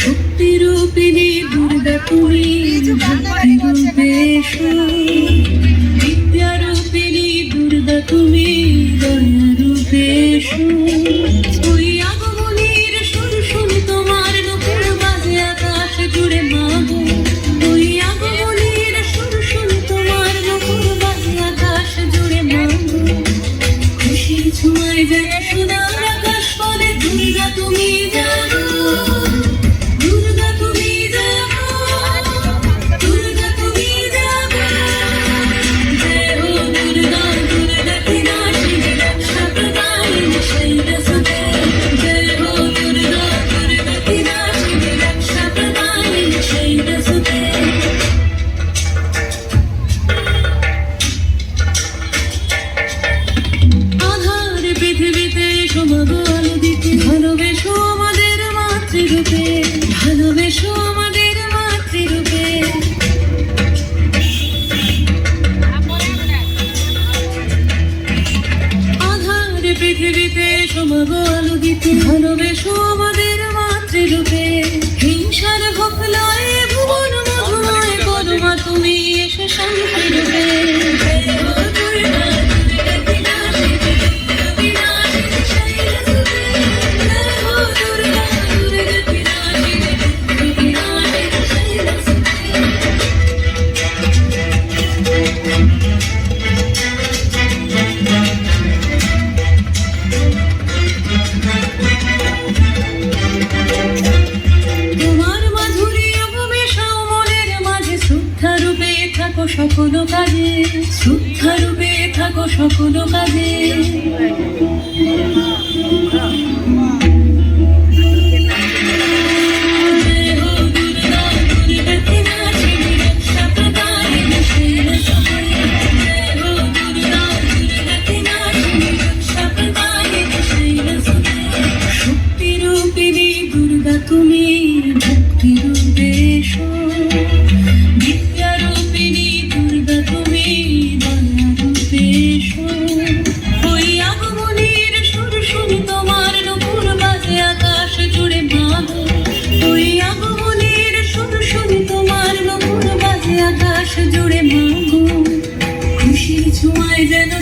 শক্তিরূপিণী দুর্গা তুমি, ভক্তিরূপে এসো। বিদ্যারূপিণী দুর্গা তুমি, দয়ারূপে এসো। ওই আগমনীর সুর শুনি তোমার নকুল বাজে আকাশ জুড়ে মাগো। ওই আগমনীর সুর শুনি তোমার নকুল বাজে আকাশ জুড়ে মাগো। খুশির ছোঁয়ায় যেন সোনার আকাশ বলে দুর্গা তুমি জানো। ভালোবেসো আমাদের মাতৃরূপে, ভালোবেসো আমাদের মাতৃরূপে। আধার পৃথিবীতে সমাগো আলো দিতে, ভালোবেসো আমাদের মাতৃরূপে। হিংসার ভোকলয় ভুবন মধুময় পরমা তুমি এসে শান্তি রূপে। সকল কাজে শ্রদ্ধা রূপে থাকো, সকল কাজে। শক্তিরূপিণী দুর্গা তুমি, ভক্তিরূপে এসো। আকাশ জুড়ে মাগো, খুশির ছোঁয়ায় যেন